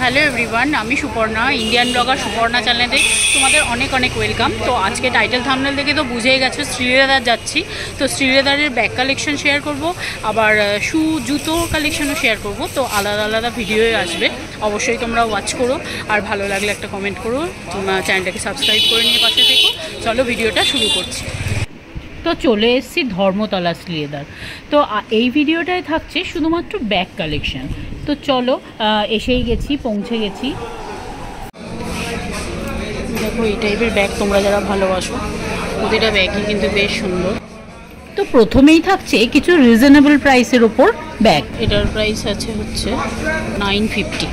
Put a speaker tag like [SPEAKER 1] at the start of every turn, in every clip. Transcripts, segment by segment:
[SPEAKER 1] Hello everyone, আমি Suparna, Indian blogger Suparna চ্যানেলে তোমাদের অনেক অনেক ওয়েলকাম। তো আজকে টাইটেল থাম্বনেল দেখে তো বুঝেই গেছো শ্রীলেদার যাচ্ছি। তো শ্রীলেদারের ব্যাগ কালেকশন শেয়ার করব, আবার জুতো কালেকশনও শেয়ার করব। তো আলাদা আলাদা ভিডিও আসবে, অবশ্যই তোমরা ওয়াচ করো। আর ভালো লাগলে একটা কমেন্ট করো, তোমরা চ্যানেলটাকে সাবস্ক্রাইব করে নিয়ে পাশে থেকো। চলো ভিডিওটা শুরু করছি। তো চলে এসেছি ধর্মতলা শ্রীলেদার। তো এই ভিডিওটায় থাকছে শুধুমাত্র ব্যাগ কালেকশন। তো চলো, এসেই গেছি, পৌঁছে গেছি। দেখো এই টাইপের ব্যাগ তোমরা যারা ভালোবাসো, প্রতিটা ব্যাগই কিন্তু বেশ সুন্দর। তো প্রথমেই থাকছে কিছু রিজনেবল প্রাইসের ওপর ব্যাগ। এটার প্রাইস আছে হচ্ছে 950,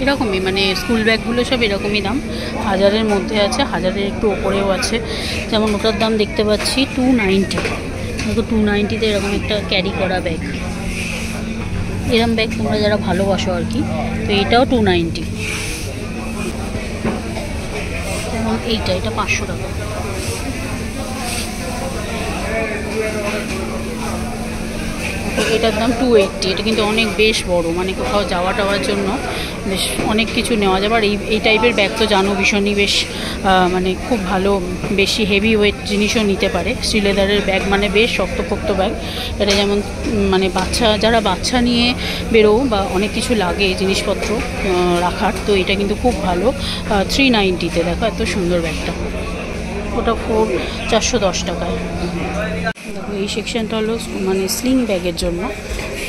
[SPEAKER 1] এরকমই, মানে স্কুল ব্যাগগুলো সব এরকমই দাম। 1000-এর মধ্যে আছে, 1000-এর একটু ওপরেও আছে। যেমন ওটার দাম দেখতে পাচ্ছি 290। দেখো 290-তে এরকম একটা ক্যারি করা ব্যাগ। এরকম ব্যাগ তোমরা যারা ভালোবাসো আর কি, তো এটাও 290। যেমন এটা 500 টাকা। এটার দাম 280। এটা কিন্তু অনেক বেশ বড়, মানে কোথাও যাওয়া টাওয়ার জন্য বেশ অনেক কিছু নেওয়া যাবে। আর এই টাইপের ব্যাগ তো জানো ভীষণই বেশ মানে খুব ভালো, বেশি হেভি ওয়েট জিনিসও নিতে পারে। শ্রীলেদারের ব্যাগ মানে বেশ শক্তপোক্ত ব্যাগ। এটা যেমন মানে যারা বাচ্চা নিয়ে বেরো বা অনেক কিছু লাগে জিনিসপত্র রাখার, তো এটা কিন্তু খুব ভালো। 390-তে দেখো এত সুন্দর ব্যাগটা। ওটা 410 টাকায়। দেখো এই সেকশনটা হলো মানে স্লিং ব্যাগের জন্য।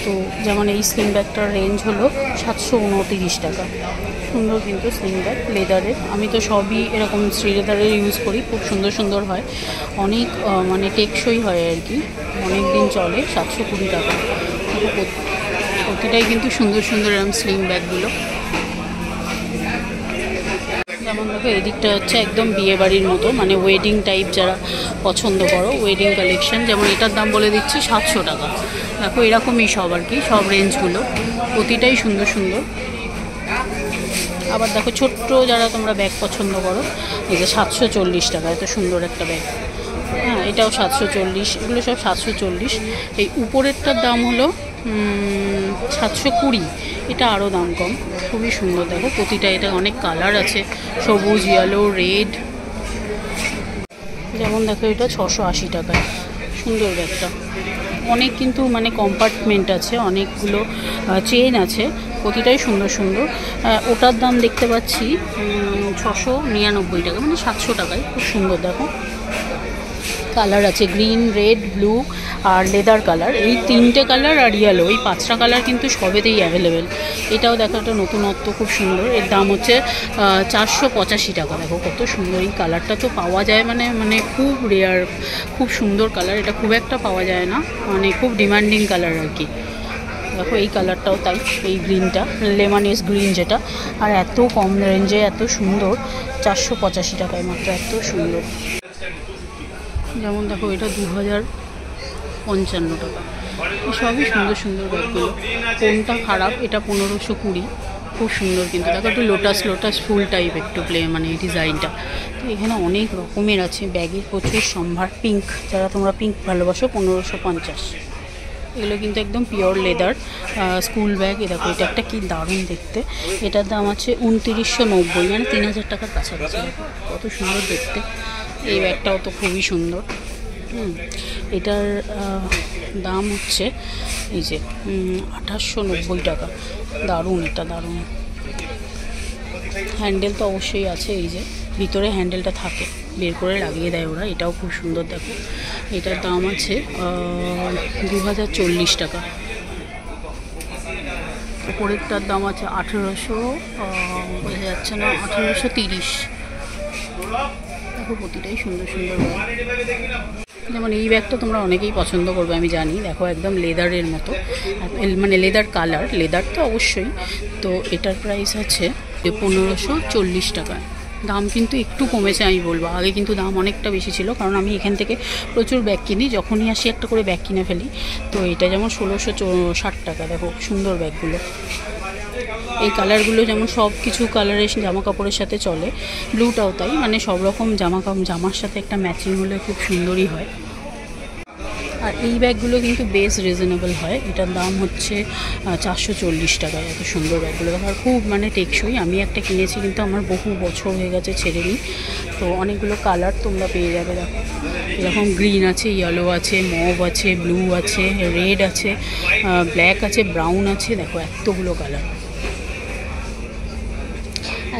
[SPEAKER 1] তো যেমন এই স্লিং ব্যাগটার রেঞ্জ হলো 729 টাকা। সুন্দর কিন্তু স্লিং ব্যাগ লেদারের। আমি তো সবই এরকম শ্রীলেদারের ইউজ করি, খুব সুন্দর সুন্দর হয়, অনেক মানে টেকসই হয় আর কি, অনেক দিন চলে। 720 টাকা। প্রতিটাই কিন্তু সুন্দর সুন্দর এরকম স্লিং ব্যাগগুলো। যেমন দেখো এদিকটা হচ্ছে একদম বিয়েবাড়ির মতো, মানে ওয়েডিং টাইপ যারা পছন্দ করো, ওয়েডিং কালেকশন। যেমন এটার দাম বলে দিচ্ছি 700 টাকা। দেখো এরকমই সব আর কি, সব রেঞ্জগুলো, প্রতিটাই সুন্দর সুন্দর। আবার দেখো ছোট্ট যারা তোমরা ব্যাগ পছন্দ করো, এই যে 740 টাকা, এত সুন্দর একটা ব্যাগ। হ্যাঁ, এটাও 740। এগুলো সব 740। এই উপরেরটার দাম হলো 720। এটা আরও দাম কম, খুবই সুন্দর। দেখো প্রতিটা, এটা অনেক কালার আছে, সবুজ, ইয়েলো, রেড। যেমন দেখো এটা 680 টাকায়, সুন্দর ব্যাগটা। অনেক কিন্তু মানে কম্পার্টমেন্ট আছে, অনেকগুলো চেন আছে, প্রতিটাই সুন্দর সুন্দর। ওটার দাম দেখতে পাচ্ছি 699 টাকা, মানে 700 টাকায়। খুব সুন্দর। দেখো কালার আছে গ্রিন, রেড, ব্লু আর লেদার কালার, এই 3টে কালার আর ইয়েলো, এই 5টা কালার কিন্তু সবেতেই অ্যাভেলেবেল। এটাও দেখো একটা নতুনত্ব, খুব সুন্দর। এর দাম হচ্ছে 485 টাকা। দেখো কত সুন্দর এই কালারটা, তো পাওয়া যায় মানে খুব রেয়ার, খুব সুন্দর কালার। এটা খুব একটা পাওয়া যায় না, মানে খুব ডিমান্ডিং কালার আর কি। দেখো এই কালারটাও তাই, এই গ্রিনটা, লেমনেস গ্রিন যেটা, আর এত কম রেঞ্জে এত সুন্দর, 485 টাকায় মাত্র, এত সুন্দর। যেমন দেখো এটা 2055 টাকা। সবই সুন্দর সুন্দর ব্যাগগুলো। কোনটা খারাপ, এটা 1520, খুব সুন্দর কিন্তু। দেখো একটু লোটাস ফুল টাইপ একটু মানে এই ডিজাইনটা। তো এখানে অনেক রকমের আছে ব্যাগের, প্রচুর সম্ভার। পিঙ্ক, যারা তোমরা পিঙ্ক ভালোবাসো, 1550। এগুলো কিন্তু একদম পিওর লেদার স্কুল ব্যাগ। এ দেখো এটা একটা কি দারুণ দেখতে। এটার দাম আছে 2990, মানে 3000 টাকার কাছাকাছি। কত সুন্দর দেখতে। এই ব্যাগটাও তো খুবই সুন্দর। এটার দাম হচ্ছে এই যে 2890 টাকা। দারুণ, এটা দারুণ। হ্যান্ডেল তো অবশ্যই আছে, এই যে ভিতরে হ্যান্ডেলটা থাকে, বের করে লাগিয়ে দেয় ওরা। এটাও খুব সুন্দর। দেখো এটার দাম আছে 2040 টাকা। উপরেরটার দাম আছে 1800, বোঝা যাচ্ছে না, 1830। দেখো প্রতিটাই সুন্দর সুন্দর ব্যাগ। যেমন এই ব্যাগটা তোমরা অনেকেই পছন্দ করবে আমি জানি। দেখো একদম লেদারের মতো, মানে লেদার কালার, লেদার তো অবশ্যই। তো এটার প্রাইস আছে 1540 টাকা। দাম কিন্তু একটু কমেছে আমি বলবো, আগে কিন্তু দাম অনেকটা বেশি ছিল, কারণ আমি এখান থেকে প্রচুর ব্যাগ কিনি, যখনই আসি একটা করে ব্যাগ কিনে ফেলি। তো এটা যেমন 1660 টাকা। দেখো সুন্দর ব্যাগগুলো। এই কালারগুলো যেমন সব কিছু কালারের জামা কাপড়ের সাথে চলে, ব্লুটাও তাই, মানে সব রকম জামার সাথে একটা ম্যাচিং হলে খুব সুন্দরই হয়। আর এই ব্যাগগুলো কিন্তু বেশ রিজনেবল হয়, এটার দাম হচ্ছে 440 টাকায়। এত সুন্দর ব্যাগগুলো আর খুব মানে টেকসই। আমি একটা কিনেছি কিন্তু আমার বহু বছর হয়ে গেছে, ছেড়ে নিই। তো অনেকগুলো কালার তোমরা পেয়ে যাবে। দেখো এরকম গ্রিন আছে, ইয়েলো আছে, মভ আছে, ব্লু আছে, রেড আছে, ব্ল্যাক আছে, ব্রাউন আছে। দেখো এতগুলো কালার,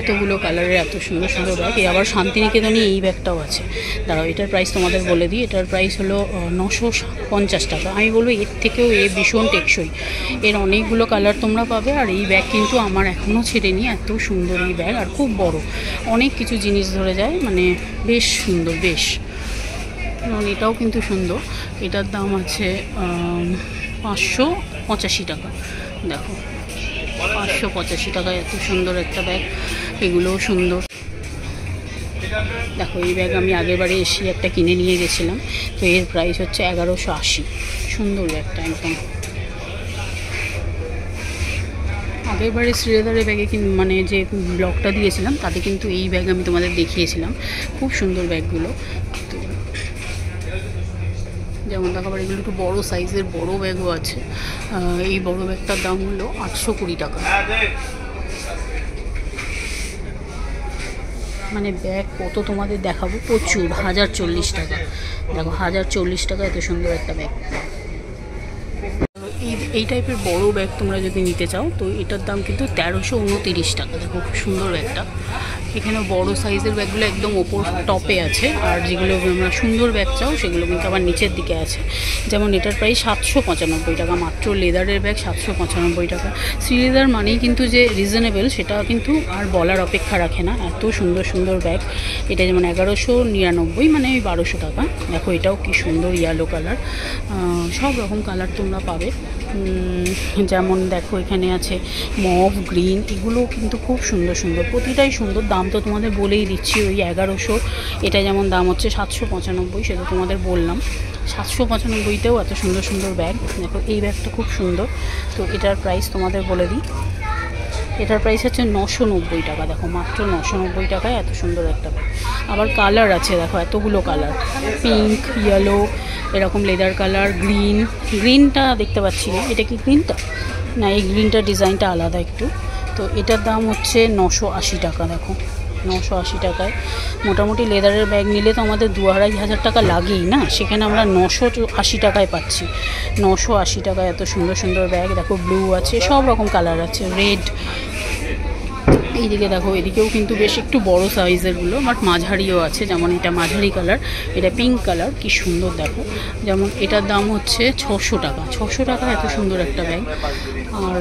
[SPEAKER 1] এতগুলো কালারের এত সুন্দর সুন্দর ব্যাগ। আবার শান্তিনিকেতনে এই ব্যাগটাও আছে। দাঁড়াও এটার প্রাইস তোমাদের বলে দিই। এটার প্রাইস হলো 950 টাকা। আমি বলবো এর থেকেও ভীষণ টেকসই। এর অনেকগুলো কালার তোমরা পাবে। আর এই ব্যাগ কিন্তু আমার এখনও ছেড়েনি, এত সুন্দর এই ব্যাগ। আর খুব বড়, অনেক কিছু জিনিস ধরে যায়, মানে বেশ সুন্দর বেশ। এটাও কিন্তু সুন্দর। এটার দাম আছে 585 টাকা। দেখো 585 টাকায় এত সুন্দর একটা ব্যাগ। এগুলোও সুন্দর। দেখো এই ব্যাগ আমি আগেরবারে এসে একটা কিনে নিয়ে গেছিলাম, তো এর প্রাইস হচ্ছে 1180। সুন্দর ব্যাগটা একদম। আগেরবারে শ্রীলেদারের ব্যাগে মানে যে ব্লগটা দিয়েছিলাম তাতে কিন্তু এই ব্যাগ আমি তোমাদের দেখিয়েছিলাম। খুব সুন্দর ব্যাগগুলো। তো যেমন দেখো আবার এগুলো একটু বড়ো সাইজের বড়ো ব্যাগও আছে। এই বড়ো ব্যাগটার দাম হলো 820 টাকা। মানে ব্যাগ কত তোমাদের দেখাবো, প্রচুর। 1040 টাকা। দেখো 1040 টাকা এত সুন্দর একটা ব্যাগ। এই টাইপের বড় ব্যাগ তোমরা যদি নিতে চাও তো এটার দাম কিন্তু 1329 টাকা। দেখো খুব সুন্দর ব্যাগটা। এখানে বড় সাইজের ব্যাগগুলো একদম ওপর টপে আছে, আর যেগুলো আমরা সুন্দর ব্যাগ চাও সেগুলো কিন্তু আবার নিচের দিকে আছে। যেমন এটার প্রাইস 795 টাকা মাত্র। লেদারের ব্যাগ 795 টাকা। শ্রীলেদার মানেই কিন্তু যে রিজনেবল, সেটা কিন্তু আর বলার অপেক্ষা রাখে না। এত সুন্দর সুন্দর ব্যাগ। এটা যেমন 1199, মানে 1200 টাকা। দেখো এটাও কি সুন্দর ইয়েলো কালার। সব রকম কালার তোমরা পাবে। যেমন দেখো এখানে আছে মভ, গ্রিন, এগুলো কিন্তু খুব সুন্দর সুন্দর, প্রতিটাই সুন্দর। দাম তো তোমাদের বলেই দিচ্ছি, ওই 1100। এটা যেমন দাম হচ্ছে 795, সেটা তোমাদের বললাম। 795তেও এত সুন্দর সুন্দর ব্যাগ। দেখো এই ব্যাগটা খুব সুন্দর। তো এটার প্রাইস তোমাদের বলে দিই। এটার প্রাইস হচ্ছে 990 টাকা। দেখো মাত্র 990 টাকায় এত সুন্দর একটা ব্যাগ। আবার কালার আছে, দেখো এতগুলো কালার, পিঙ্ক, ইয়েলো, এরকম লেদার কালার, গ্রিনটা দেখতে পাচ্ছি না। এটা কি গ্রিনটা? না, এই গ্রিনটা ডিজাইনটা আলাদা একটু। তো এটার দাম হচ্ছে 980 টাকা। দেখো 980 টাকায়। মোটামুটি লেদারের ব্যাগ নিলে তো আমাদের 2-2500 টাকা লাগেই না, সেখানে আমরা 980 টাকায় পাচ্ছি। 980 টাকায় এত সুন্দর সুন্দর ব্যাগ। দেখো ব্লু আছে, সব রকম কালার আছে, রেড। এইদিকে দেখো, এদিকেও কিন্তু বেশ একটু বড় সাইজেরগুলো, বাট মাঝারিও আছে। যেমন এটা মাঝারি কালার, এটা পিঙ্ক কালার, কি সুন্দর দেখো। যেমন এটার দাম হচ্ছে 600 টাকা। 600 টাকা এত সুন্দর একটা ব্যাগ। আর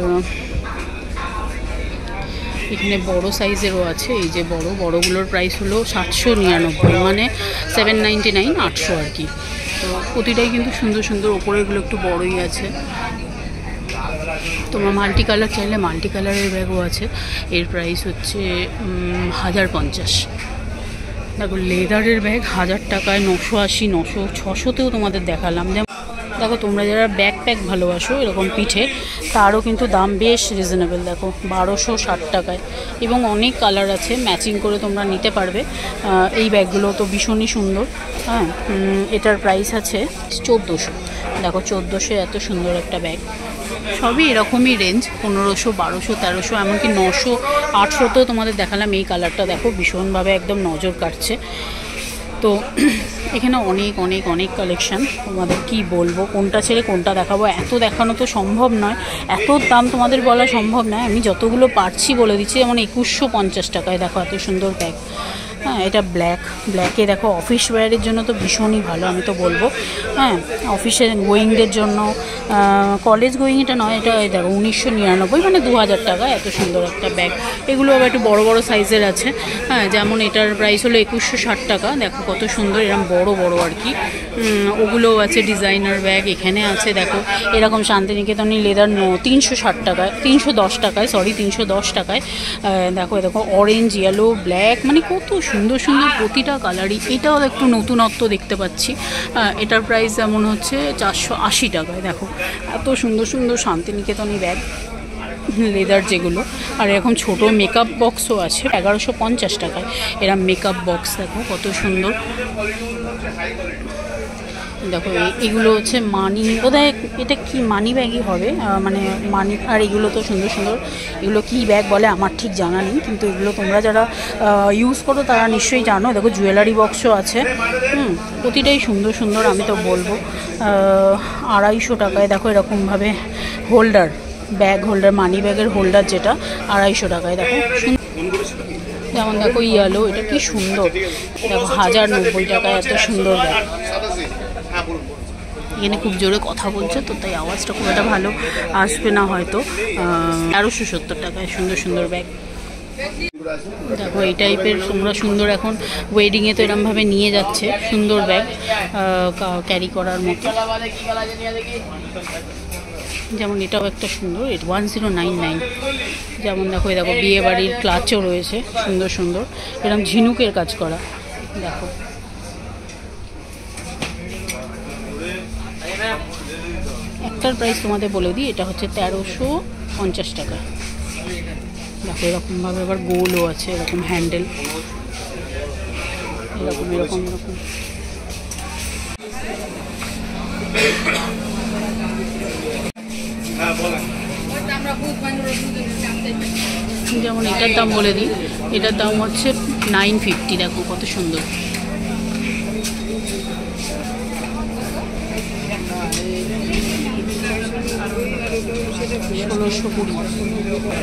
[SPEAKER 1] এখানে বড় সাইজেরও আছে। এই যে বড়গুলোর প্রাইস হলো 799, মানে 799, 800 আর কি। তো প্রতিটাই কিন্তু সুন্দর সুন্দর। ওপরেরগুলো একটু বড়ই আছে। তোমরা মাল্টি কালার চাইলে মাল্টি কালারের ব্যাগও আছে। এর প্রাইস হচ্ছে 1050। দেখো লেদারের ব্যাগ 1000 টাকায়, 980, 900, 600তেও তোমাদের দেখালাম। যেমন দেখো তোমরা যারা ব্যাকপ্যাক ভালোবাসো এরকম পিঠে, তারও কিন্তু দাম বেশ রিজনেবল। দেখো 1260 টাকায়, এবং অনেক কালার আছে, ম্যাচিং করে তোমরা নিতে পারবে। এই ব্যাগগুলো তো ভীষণই সুন্দর। হ্যাঁ, এটার প্রাইস আছে 1400। দেখো 1400 এত সুন্দর একটা ব্যাগ। সবই এরকমই রেঞ্জ, 1500, 1200, 1300, এমনকি 900, 800তেও তোমাদের দেখালাম। এই কালারটা দেখো ভীষণভাবে একদম নজর কাটছে। তো এখানে অনেক অনেক অনেক কালেকশান। তোমাদের কি বলবো, কোনটা ছেড়ে কোনটা দেখাবো, এত দেখানো তো সম্ভব নয়, এত দাম তোমাদের বলা সম্ভব নয়। আমি যতগুলো পারছি বলে দিচ্ছি। যেমন 2150 টাকায় দেখো এত সুন্দর ব্যাগ। হ্যাঁ, এটা ব্ল্যাকে দেখো অফিস ওয়্যারের জন্য তো ভীষণই ভালো, আমি তো বলবো। হ্যাঁ, অফিসে গোয়িংদের জন্য, কলেজ গোয়িং এটা নয়, এটা দেখো 1999, মানে 2000 টাকা এত সুন্দর একটা ব্যাগ। এগুলো আবার একটু বড় বড় সাইজের আছে। হ্যাঁ, যেমন এটার প্রাইস হলো 2160 টাকা। দেখো কত সুন্দর, এরকম বড় বড় আর কি। ওগুলোও আছে, ডিজাইনার ব্যাগ এখানে আছে। দেখো এরকম শান্তিনিকেতনী লেদার 360 টাকায়, 310 টাকায়, 310 টাকায়। দেখো অরেঞ্জ, ইয়েলো, ব্ল্যাক, মানে কত সুন্দর সুন্দর প্রতিটা কালারই। এটাও একটু নতুনত্ব দেখতে পাচ্ছি। এটার প্রাইস যেমন হচ্ছে 480 টাকায়। দেখো এত সুন্দর সুন্দর শান্তিনিকেতনী ব্যাগ লেদার যেগুলো। আর এরকম ছোট মেকআপ বক্সও আছে 1150 টাকায়। এরা মেকআপ বক্স দেখো কত সুন্দর। দেখো এগুলো হচ্ছে মানি, বোধহয় এটা কি মানি ব্যাগই হবে, মানে মানি। আর এগুলো তো সুন্দর সুন্দর, এগুলো কি ব্যাগ বলে আমার ঠিক জানা নেই, কিন্তু এগুলো তোমরা যারা ইউজ করো তারা নিশ্চয়ই জানো। দেখো জুয়েলারি বক্সও আছে, প্রতিটাই সুন্দর সুন্দর। আমি তো বলবো 250 টাকায়। দেখো এরকমভাবে হোল্ডার, ব্যাগ হোল্ডার, মানি ব্যাগের হোল্ডার যেটা 250 টাকায়। দেখো যেমন দেখো ইয়ালো, এটা কি সুন্দর। দেখো 1090 টাকায় এত সুন্দর ব্যাগ। এখানে খুব জোরে কথা বলছে তো তাই আওয়াজটা খুব একটা ভালো আসবে না হয়তো। 1370 টাকায় সুন্দর সুন্দর ব্যাগ। দেখো এই টাইপের তোমরা সুন্দর, এখন ওয়েডিংয়ে তো এরমভাবে নিয়ে যাচ্ছে সুন্দর ব্যাগ ক্যারি করার মতো। যেমন এটাও একটা সুন্দর, 1099। যেমন দেখো এই দেখো বিয়ে বাড়ির ক্লাচও রয়েছে সুন্দর সুন্দর, এরকম ঝিনুকের কাজ করা। দেখো একটার প্রাইস তোমাদের বলে দিই, এটা হচ্ছে 1350 টাকা। দেখো এরকমভাবে আবার গোলও আছে, এরকম হ্যান্ডেল, এরকম এরকম এরকম। যেমন এটার দাম বলে দিই, এটার দাম হচ্ছে 950। দেখো কত সুন্দর।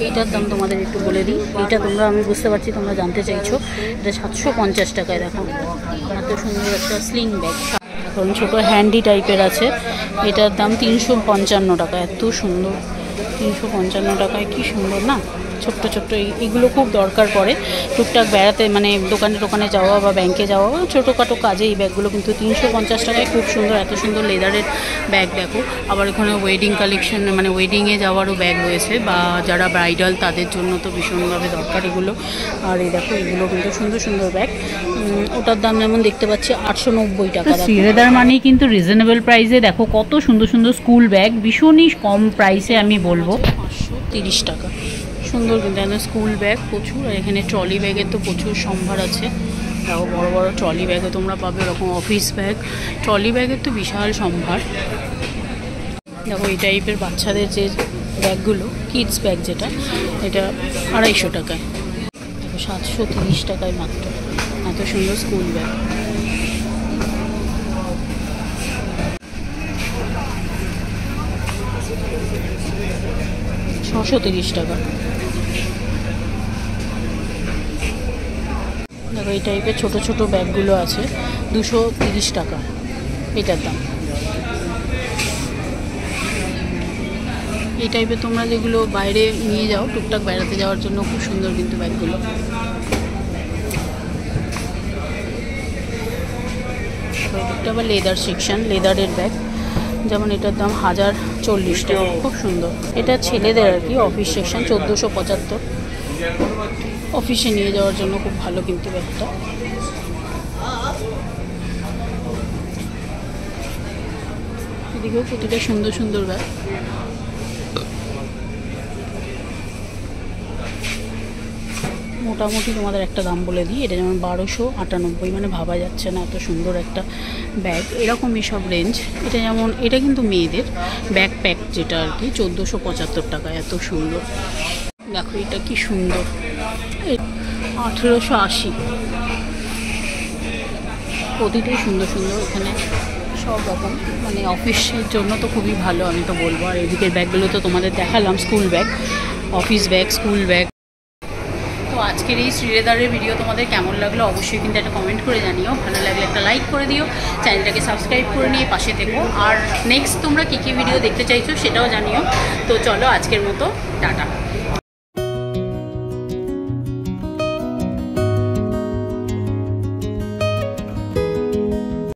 [SPEAKER 1] এইটার দাম তোমাদের একটু বলে দিই, এইটা তোমরা, আমি বুঝতে পারছি তোমরা জানতে চাইছো, এটা 750 টাকায়। দেখো এত সুন্দর একটা স্লিং ব্যাগ, এখন ছোটো হ্যান্ডি টাইপের আছে। এটার দাম 355 টাকা। এত সুন্দর, 355 টাকায়, কি সুন্দর না। ছোট্ট ছোট্ট এইগুলো খুব দরকার পড়ে টুকটাক বেড়াতে, মানে দোকানে টোকানে যাওয়া বা ব্যাংকে যাওয়া বা ছোটোখাটো কাজে এই ব্যাগগুলো কিন্তু 350 টাকায় খুব সুন্দর। এত সুন্দর লেদারের ব্যাগ। দেখো আবার এখানে ওয়েডিং কালেকশন, মানে ওয়েডিংয়ে যাওয়ারও ব্যাগ রয়েছে, বা যারা ব্রাইডাল তাদের জন্য তো ভীষণভাবে দরকার এগুলো। আর এই দেখো এগুলো কিন্তু সুন্দর সুন্দর ব্যাগ। ওটার দাম যেমন দেখতে পাচ্ছি 890 টাকা। শ্রীলেদার মানেই কিন্তু রিজনেবল প্রাইসে দেখো কত সুন্দর সুন্দর স্কুল ব্যাগ, ভীষণই কম প্রাইসে আমি বলবো। 530 টাকা সুন্দর কিন্তু একদম স্কুল ব্যাগ প্রচুর। আর এখানে ট্রলি ব্যাগের তো প্রচুর সম্ভার আছে। দেখো বড় বড় ট্রলি ব্যাগও তোমরা পাবে, এরকম অফিস ব্যাগ, ট্রলি ব্যাগের তো বিশাল সম্ভার। দেখো এই টাইপের বাচ্চাদের যে ব্যাগগুলো, কিডস ব্যাগ যেটা, এটা 250 টাকায়। দেখো 730 টাকায় মাত্র, এত সুন্দর স্কুল ব্যাগ। $630 টাকা। দেখো এই টাইপের ছোটো ছোটো ব্যাগগুলো আছে 230 টাকা এটার দাম। এই টাইপের তোমরা যেগুলো বাইরে নিয়ে যাও টুকটাক বেড়াতে যাওয়ার জন্য, খুব সুন্দর কিন্তু ব্যাগগুলো। এটা আবার লেদার সেকশন, লেদারের ব্যাগ। যেমন এটার দাম 1040 টাকা, খুব সুন্দর। এটা ছেলেদের আর কি, অফিস সেকশন 1475, অফিসে নিয়ে যাওয়ার জন্য খুব ভালো কিন্তু ব্যাগটা। এদিকেও প্রতিটা সুন্দর সুন্দর ব্যাগ। মোটামুটি তোমাদের একটা দাম বলে দিই, এটা যেমন 1298, মানে ভাবা যাচ্ছে না এত সুন্দর একটা ব্যাগ। এরকমই সব রেঞ্জ। এটা যেমন, এটা কিন্তু মেয়েদের ব্যাকপ্যাক যেটা আর কি, 1475 টাকা, এত সুন্দর। দেখো এটা কি সুন্দর, 1880। প্রতিটাই সুন্দর সুন্দর। এখানে সব রকম, মানে অফিসের জন্য তো খুবই ভালো আমি তো বলবো। আর এদিকের ব্যাগগুলো তো তোমাদের দেখালাম, school bag, office bag, school bag. তো আজকের এই শ্রীলেদারের ভিডিও তোমাদের কেমন লাগলো অবশ্যই কিন্তু একটা কমেন্ট করে জানিও। ভালো লাগলে একটা লাইক করে দিও, চ্যানেলটাকে সাবস্ক্রাইব করে নিয়ে পাশে থেকো। আর নেক্সট তোমরা কী কী ভিডিও দেখতে চাইছো সেটাও জানিও। তো চলো আজকের মতো টাটা।